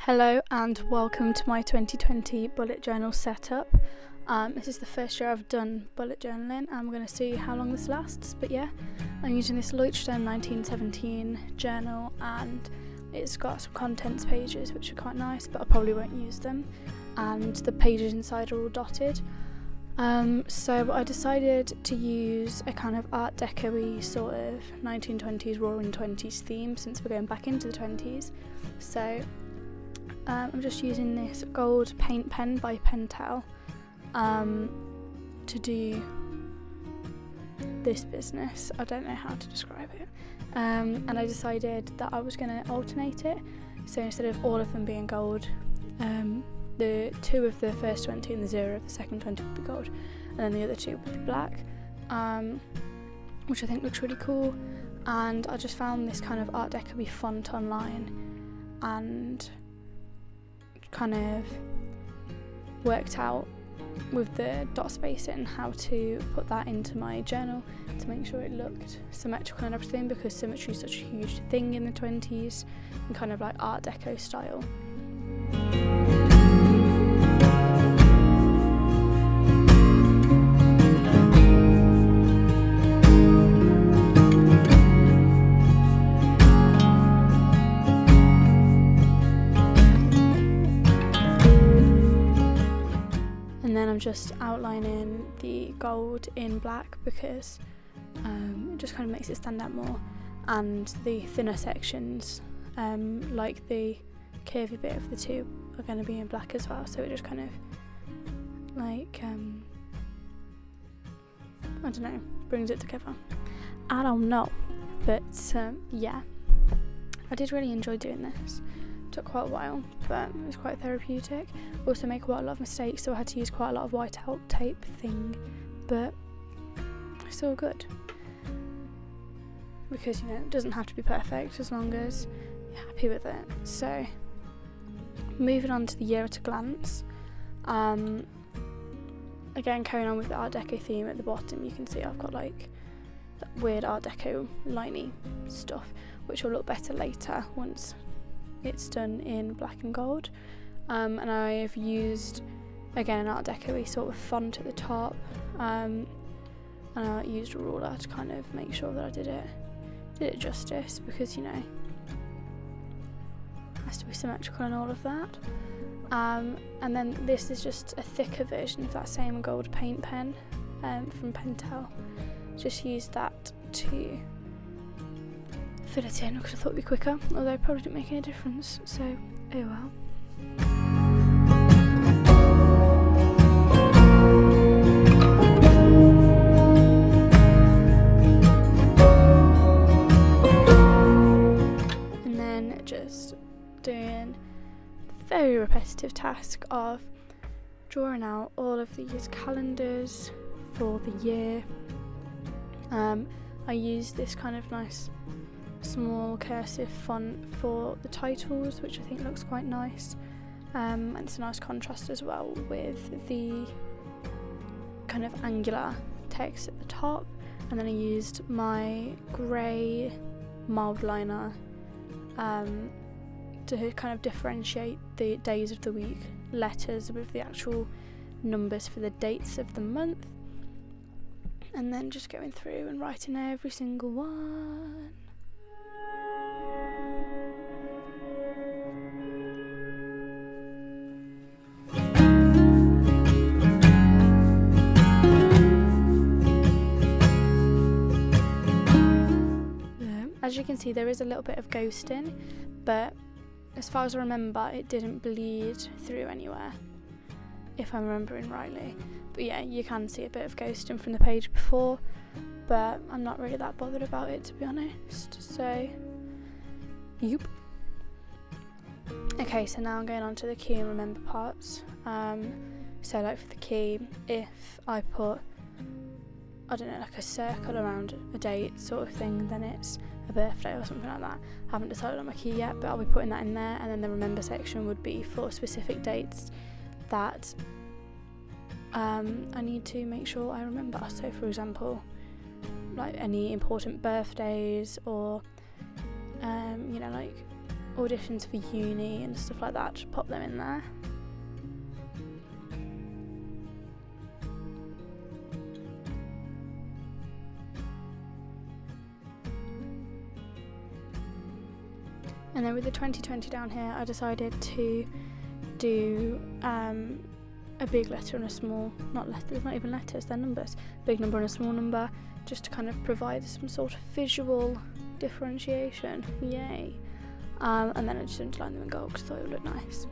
Hello and welcome to my 2020 bullet journal setup. This is the first year I've done bullet journaling. I'm going to see how long this lasts, but yeah, I'm using this Leuchtturm 1917 journal and it's got some contents pages which are quite nice, but I probably won't use them, and the pages inside are all dotted. So I decided to use a kind of art deco-y sort of 1920s roaring 20s theme since we're going back into the 20s. So I'm just using this gold paint pen by Pentel to do this business. I don't know how to describe it. And I decided that I was going to alternate it. So instead of all of them being gold, the 2 of the first 20 and the 0 of the second 20 would be gold, and then the other 2 would be black, which I think looks really cool. And I just found this kind of art deco-y font online and kind of worked out with the dot spacing how to put that into my journal to make sure it looked symmetrical and everything, because symmetry is such a huge thing in the 20s and kind of like art deco style. And then I'm just outlining the gold in black because it just kind of makes it stand out more, and the thinner sections, like the curvy bit of the tube, are going to be in black as well, so it just kind of like I don't know, brings it together. I don't know, but yeah, I did really enjoy doing this. Took quite a while, but it was quite therapeutic. Also made quite a lot of mistakes, so I had to use quite a lot of whiteout tape thing, but it's all good because, you know, it doesn't have to be perfect as long as you're happy with it. So moving on to the year at a glance, again carrying on with the art deco theme. At the bottom you can see I've got like that weird art deco liney stuff, which will look better later once it's done in black and gold, and I've used again an art deco-y sort of font at the top, and I used a ruler to kind of make sure that I did it justice, because, you know, it has to be symmetrical and all of that. And then this is just a thicker version of that same gold paint pen from Pentel. Just used that to fill it in because I thought it'd be quicker, although it probably didn't make any difference, so oh well. And then just doing the very repetitive task of drawing out all of these calendars for the year. I used this kind of nice small cursive font for the titles, which I think looks quite nice, and it's a nice contrast as well with the kind of angular text at the top. And then I used my grey mild liner to kind of differentiate the days of the week letters with the actual numbers for the dates of the month, and then just going through and writing every single one. As you can see, there is a little bit of ghosting, but as far as I remember, it didn't bleed through anywhere, if I'm remembering rightly. But yeah, you can see a bit of ghosting from the page before, but I'm not really that bothered about it, to be honest. So, yep. Okay, so now I'm going on to the key and remember parts. So like for the key, if I put, I don't know, like a circle around a date sort of thing, then it's a birthday or something like that. I haven't decided on my key yet, but I'll be putting that in there. And then the remember section would be for specific dates that I need to make sure I remember. So for example, like any important birthdays, or you know, like auditions for uni and stuff like that, just pop them in there. And then with the 2020 down here, I decided to do a big letter and a small, not letters, not even letters, they're numbers, big number and a small number, just to kind of provide some sort of visual differentiation. Yay. And then I just underlined them in gold because I thought it would look nice.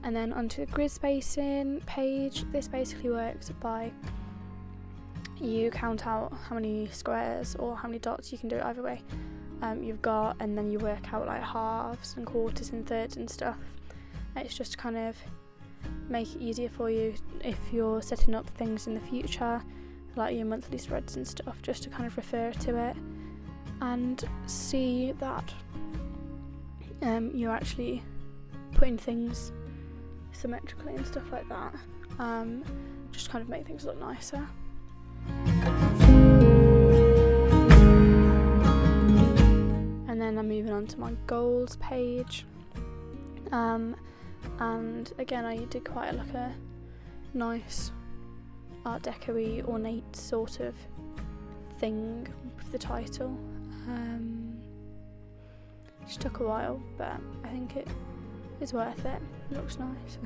And then onto the grid spacing page. This basically works by you count out how many squares or how many dots, you can do it either way, you've got, and then you work out like halves and quarters and thirds and stuff. It's just to kind of make it easier for you if you're setting up things in the future, like your monthly spreads and stuff, just to kind of refer to it and see that you're actually putting things symmetrically and stuff like that, just kind of make things look nicer. And then I'm moving on to my goals page, and again I did quite like a nice art deco-y ornate sort of thing with the title. It took a while, but I think it is worth it. It looks nice.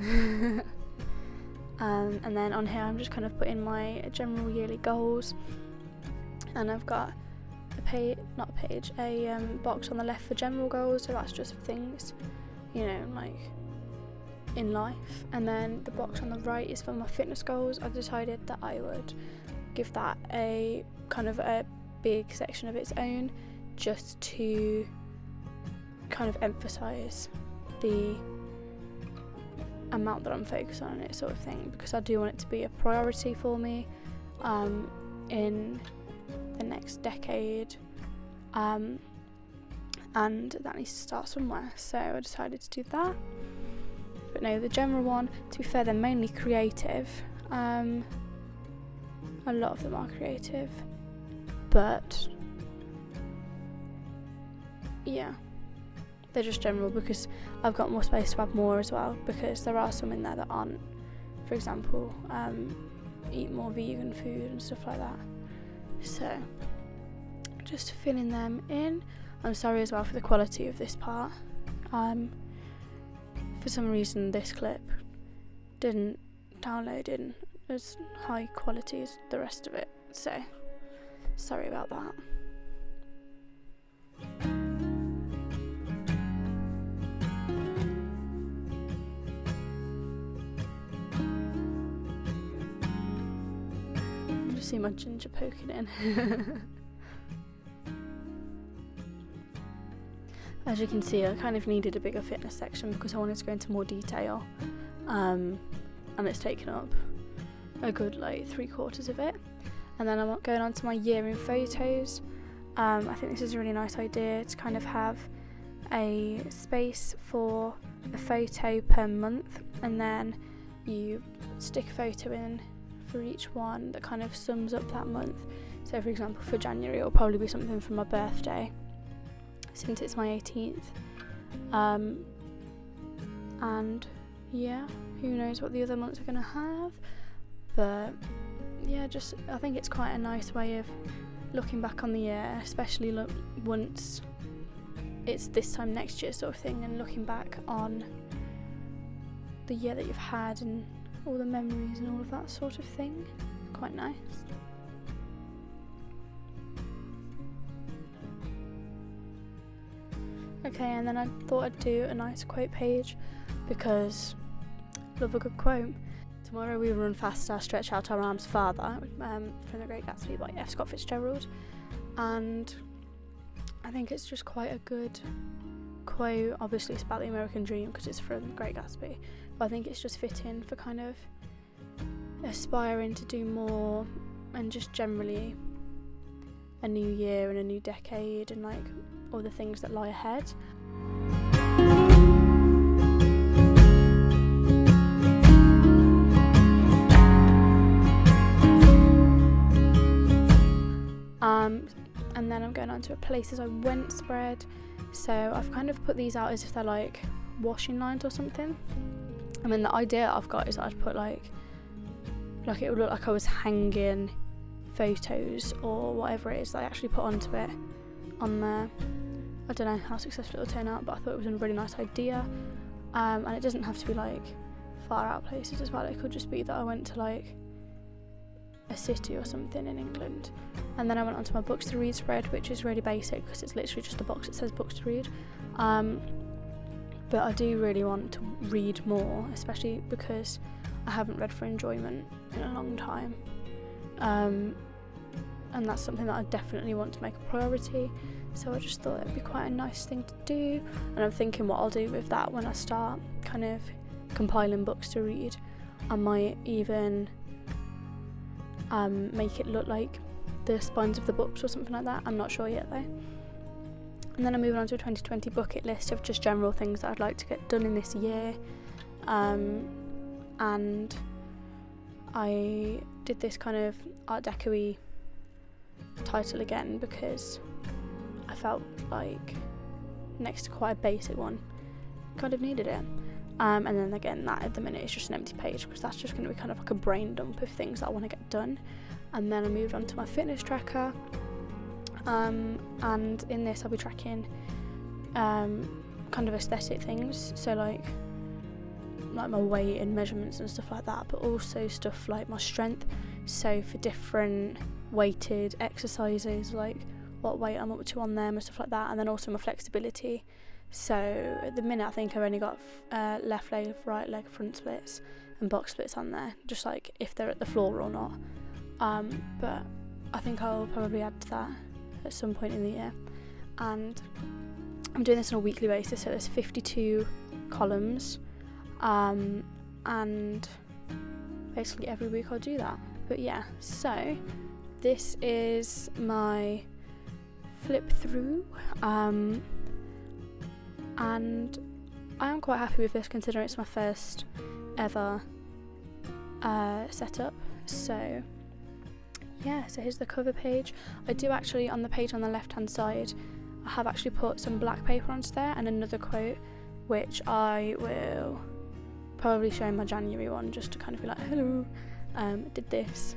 And then on here I'm just kind of putting my general yearly goals, and I've got a box on the left for general goals, so that's just for things, you know, like in life, and then the box on the right is for my fitness goals. I decided that I would give that a kind of a big section of its own, just to kind of emphasize the amount that I'm focused on it, sort of thing, because I do want it to be a priority for me in the next decade, and that needs to start somewhere, so I decided to do that. But no, the general one, to be fair, they're mainly creative. A lot of them are creative, but yeah, they're just general because I've got more space to add more as well, because there are some in there that aren't. For example, eat more vegan food and stuff like that. So just filling them in. I'm sorry as well for the quality of this part. For some reason this clip didn't download in as high quality as the rest of it, so sorry about that. You just see my ginger poking in. As you can see, I kind of needed a bigger fitness section because I wanted to go into more detail, and it's taken up a good like 3/4 of it. And then I'm going on to my year in photos. I think this is a really nice idea to kind of have a space for a photo per month, and then you stick a photo in for each one that kind of sums up that month. So for example, for January it'll probably be something from my birthday, since it's my 18th, and yeah, who knows what the other months are going to have, but yeah, just I think it's quite a nice way of looking back on the year, especially once it's this time next year sort of thing, and looking back on the year that you've had and all the memories and all of that sort of thing. Quite nice. Okay, and then I thought I'd do a nice quote page because I love a good quote. Tomorrow we run faster, stretch out our arms farther, from The Great Gatsby by F. Scott Fitzgerald, and I think it's just quite a good quote. Obviously it's about the American dream because it's from The Great Gatsby, but I think it's just fitting for kind of aspiring to do more, and just generally a new year and a new decade and like all the things that lie ahead. And then I'm going on to a places I went spread. So I've kind of put these out as if they're like washing lines or something. I mean, the idea I've got is that I'd put like it would look like I was hanging photos or whatever it is that I actually put onto it on there. I don't know how successful it'll turn out, but I thought it was a really nice idea. And it doesn't have to be like far out places as well. It could just be that I went to like a city or something in England, and then I went onto my books to read spread, which is really basic because it's literally just a box that says books to read. But I do really want to read more, especially because I haven't read for enjoyment in a long time, and that's something that I definitely want to make a priority. So I just thought it'd be quite a nice thing to do, and I'm thinking what I'll do with that when I start kind of compiling books to read. I might even make it look like the spines of the books or something like that. I'm not sure yet though. And then I'm moving on to a 2020 bucket list of just general things that I'd like to get done in this year. And I did this kind of Art Deco-y title again because I felt like next to quite a basic one, kind of needed it. And then again, that at the minute is just an empty page because that's just going to be kind of like a brain dump of things that I want to get done. And then I moved on to my fitness tracker, and in this I'll be tracking kind of aesthetic things, so like my weight and measurements and stuff like that, but also stuff like my strength, so for different weighted exercises, like what weight I'm up to on them and stuff like that, and then also my flexibility. So at the minute I think I've only got left leg, right leg front splits and box splits on there, just like if they're at the floor or not. But I think I'll probably add to that at some point in the year. And I'm doing this on a weekly basis, so there's 52 columns, and basically every week I'll do that. But yeah, so this is my flip through, and I am quite happy with this considering it's my first ever setup. So yeah, so here's the cover page. I do actually, on the page on the left hand side, I have actually put some black paper onto there and another quote, which I will probably show in my January one, just to kind of be like, hello, did this.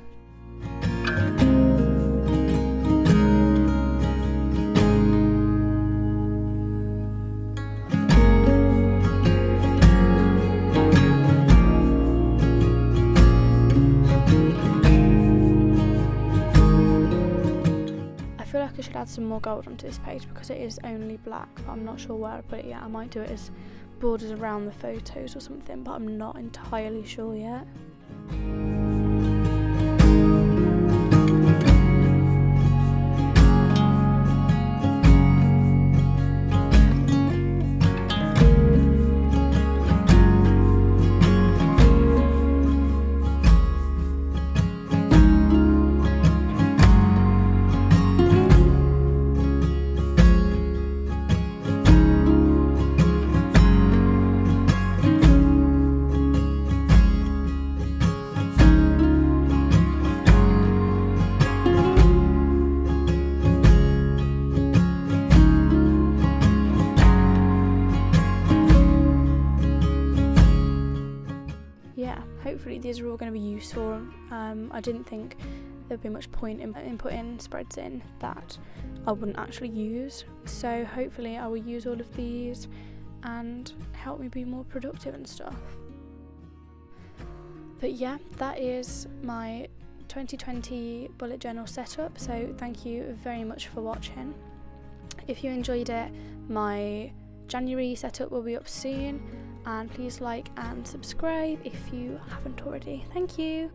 I feel like I should add some more gold onto this page because it is only black, but I'm not sure where I put it yet. I might do it as borders around the photos or something, but I'm not entirely sure yet. Hopefully these are all going to be useful. I didn't think there'd be much point in putting spreads in that I wouldn't actually use, so hopefully I will use all of these and help me be more productive and stuff. But yeah, that is my 2020 bullet journal setup, so thank you very much for watching. If you enjoyed it, my January setup will be up soon, and please like and subscribe if you haven't already. Thank you.